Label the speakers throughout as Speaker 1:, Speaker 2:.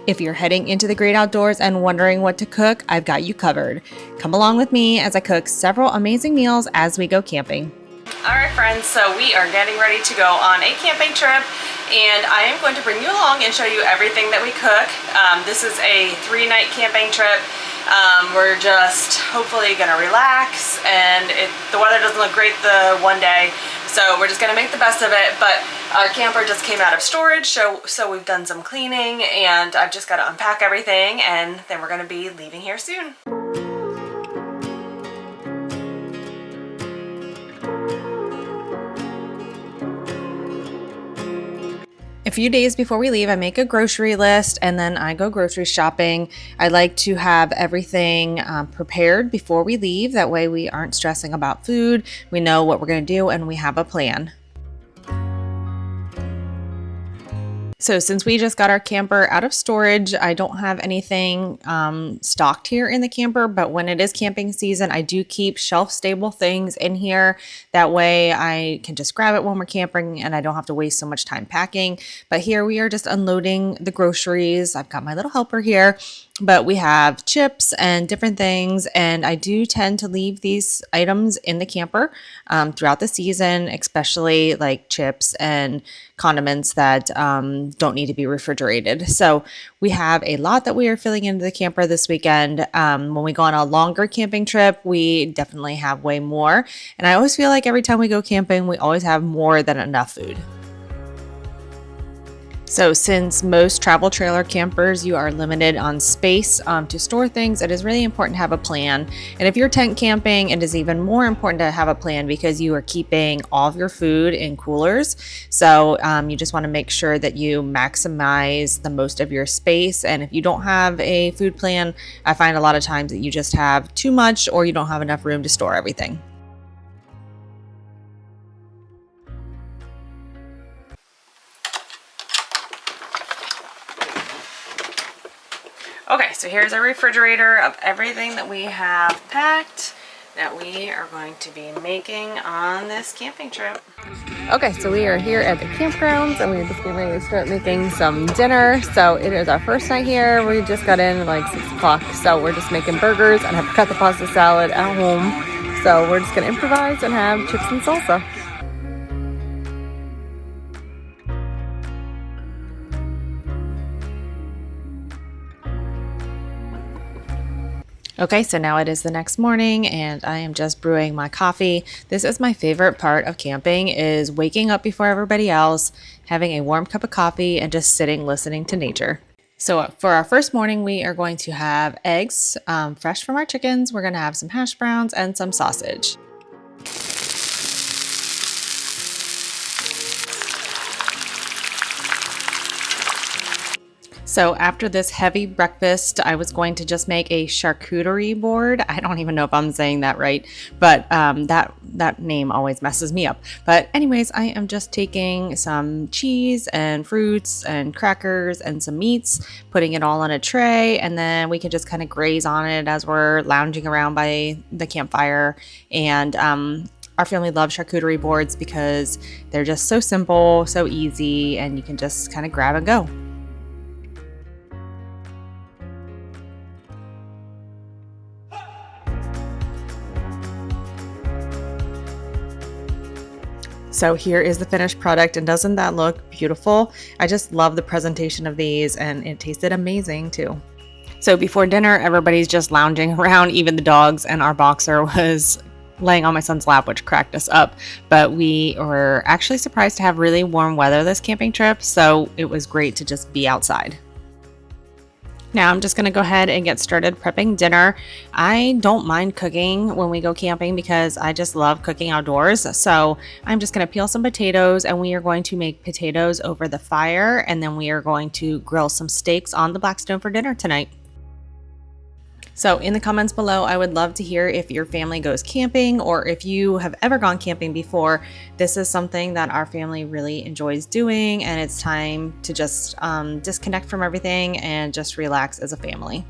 Speaker 1: If you're heading into the great outdoors and wondering what to cook, I've got you covered. Come along with me as I cook several amazing meals as we go camping. All right, friends, so we are getting ready to go on a camping trip, and I am going to bring you along and show you everything that we cook. This is a 3-night camping trip. We're just hopefully gonna relax, and the weather doesn't look great the one day, so we're just gonna make the best of it. But our camper just came out of storage, so we've done some cleaning, and I've just got to unpack everything, and then we're gonna be leaving here soon. A few days before we leave, I make a grocery list and then I go grocery shopping. I like to have everything prepared before we leave. That way we aren't stressing about food. We know what we're going to do and we have a plan. So since we just got our camper out of storage, I don't have anything stocked here in the camper, but when it is camping season, I do keep shelf-stable things in here. That way I can just grab it when we're camping and I don't have to waste so much time packing. But here we are just unloading the groceries. I've got my little helper here, but we have chips and different things, and I do tend to leave these items in the camper throughout the season, especially like chips and condiments that don't need to be refrigerated. So we have a lot that we are filling into the camper this weekend. When we go on a longer camping trip, we definitely have way more. And I always feel like every time we go camping, we always have more than enough food. So since most travel trailer campers, you are limited on space to store things, it is really important to have a plan. And if you're tent camping, it is even more important to have a plan because you are keeping all of your food in coolers. So you just want to make sure that you maximize the most of your space. And if you don't have a food plan, I find a lot of times that you just have too much or you don't have enough room to store everything. Okay, so here's our refrigerator of everything that we have packed that we are going to be making on this camping trip. Okay, so we are here at the campgrounds and we're just getting ready to start making some dinner. So it is our first night here. We just got in at like 6 o'clock. So we're just making burgers and I've got the pasta salad at home. So we're just gonna improvise and have chips and salsa. Okay, so now it is the next morning and I am just brewing my coffee. This is my favorite part of camping, is waking up before everybody else, having a warm cup of coffee and just sitting listening to nature. So for our first morning, we are going to have eggs fresh from our chickens. We're going to have some hash browns and some sausage. So after this heavy breakfast, I was going to just make a charcuterie board. I don't even know if I'm saying that right, but that name always messes me up. But anyways, I am just taking some cheese and fruits and crackers and some meats, putting it all on a tray, and then we can just kind of graze on it as we're lounging around by the campfire. And our family loves charcuterie boards because they're just so simple, so easy, and you can just kind of grab and go. So here is the finished product, and doesn't that look beautiful? I just love the presentation of these, and it tasted amazing too. So before dinner, everybody's just lounging around, even the dogs, and our boxer was laying on my son's lap, which cracked us up. But we were actually surprised to have really warm weather this camping trip, so it was great to just be outside. Now I'm just going to go ahead and get started prepping dinner. I don't mind cooking when we go camping because I just love cooking outdoors. So I'm just going to peel some potatoes, and we are going to make potatoes over the fire, and then we are going to grill some steaks on the Blackstone for dinner tonight. So in the comments below, I would love to hear if your family goes camping or if you have ever gone camping before. This is something that our family really enjoys doing, and it's time to just disconnect from everything and just relax as a family.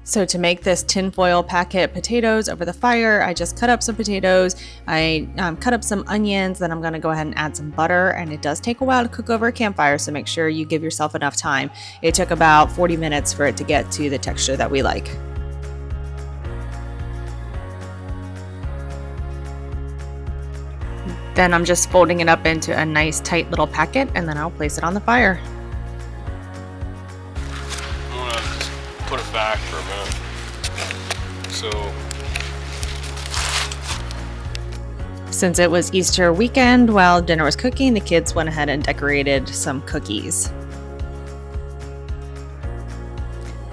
Speaker 1: So to make this tinfoil packet potatoes over the fire, I just cut up some potatoes, I cut up some onions, then I'm going to go ahead and add some butter, and it does take a while to cook over a campfire, so make sure you give yourself enough time. It took about 40 minutes for it to get to the texture that we like. Then I'm just folding it up into a nice tight little packet, and then I'll place it on the fire.
Speaker 2: I'm gonna just put it back for a minute.
Speaker 1: Since it was Easter weekend, while dinner was cooking, the kids went ahead and decorated some cookies.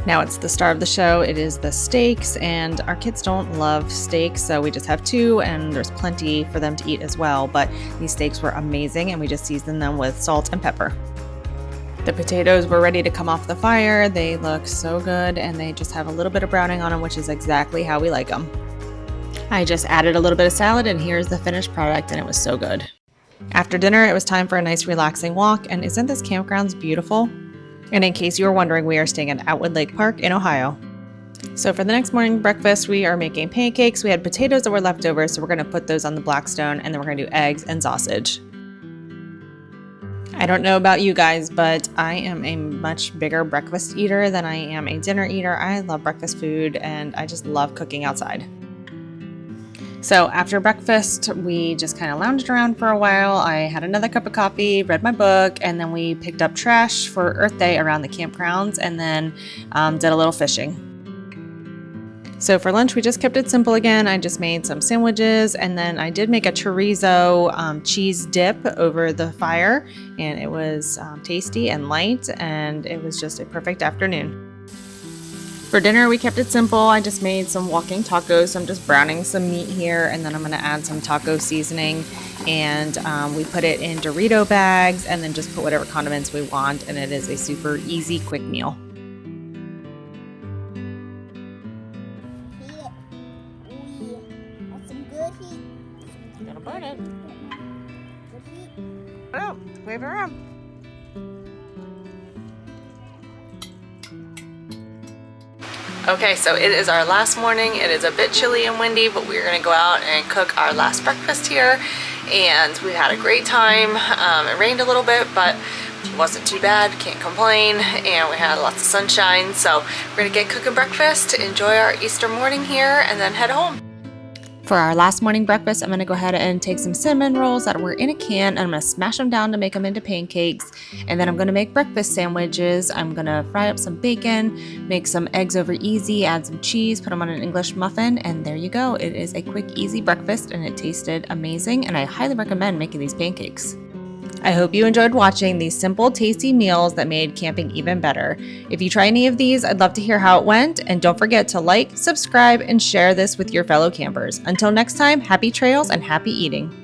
Speaker 1: Now it's the star of the show. It is the steaks, and our kids don't love steaks, so we just have 2, and there's plenty for them to eat as well. But these steaks were amazing, and we just seasoned them with salt and pepper. The potatoes were ready to come off the fire. They look so good, and they just have a little bit of browning on them, which is exactly how we like them. I just added a little bit of salad, and here's the finished product, and it was so good. After dinner, it was time for a nice relaxing walk, and isn't this campground beautiful? And in case you were wondering, we are staying at Outwood Lake Park in Ohio. So for the next morning breakfast, we are making pancakes. We had potatoes that were left over, so we're going to put those on the Blackstone, and then we're going to do eggs and sausage. I don't know about you guys, but I am a much bigger breakfast eater than I am a dinner eater. I love breakfast food, and I just love cooking outside. So after breakfast, we just kind of lounged around for a while. I had another cup of coffee, read my book, and then we picked up trash for Earth Day around the campgrounds, and then did a little fishing. So for lunch, we just kept it simple again. I just made some sandwiches, and then I did make a chorizo cheese dip over the fire, and it was tasty and light, and it was just a perfect afternoon. For dinner, we kept it simple. I just made some walking tacos. So I'm just browning some meat here, and then I'm going to add some taco seasoning, and we put it in Dorito bags, and then just put whatever condiments we want, and it is a super easy, quick meal. You're gonna burn it. Oh, wave it around. Okay, so it is our last morning. It is a bit chilly and windy, but we're gonna go out and cook our last breakfast here. And we had a great time. It rained a little bit, but it wasn't too bad, can't complain. And we had lots of sunshine. So we're gonna get cooking breakfast, enjoy our Easter morning here, and then head home. For our last morning breakfast, I'm going to go ahead and take some cinnamon rolls that were in a can, and I'm going to smash them down to make them into pancakes. And then I'm going to make breakfast sandwiches. I'm going to fry up some bacon, make some eggs over easy, add some cheese, put them on an English muffin, and there you go. It is a quick, easy breakfast, and it tasted amazing, and I highly recommend making these pancakes. I hope you enjoyed watching these simple, tasty meals that made camping even better. If you try any of these, I'd love to hear how it went, and don't forget to like, subscribe, and share this with your fellow campers. Until next time, happy trails and happy eating.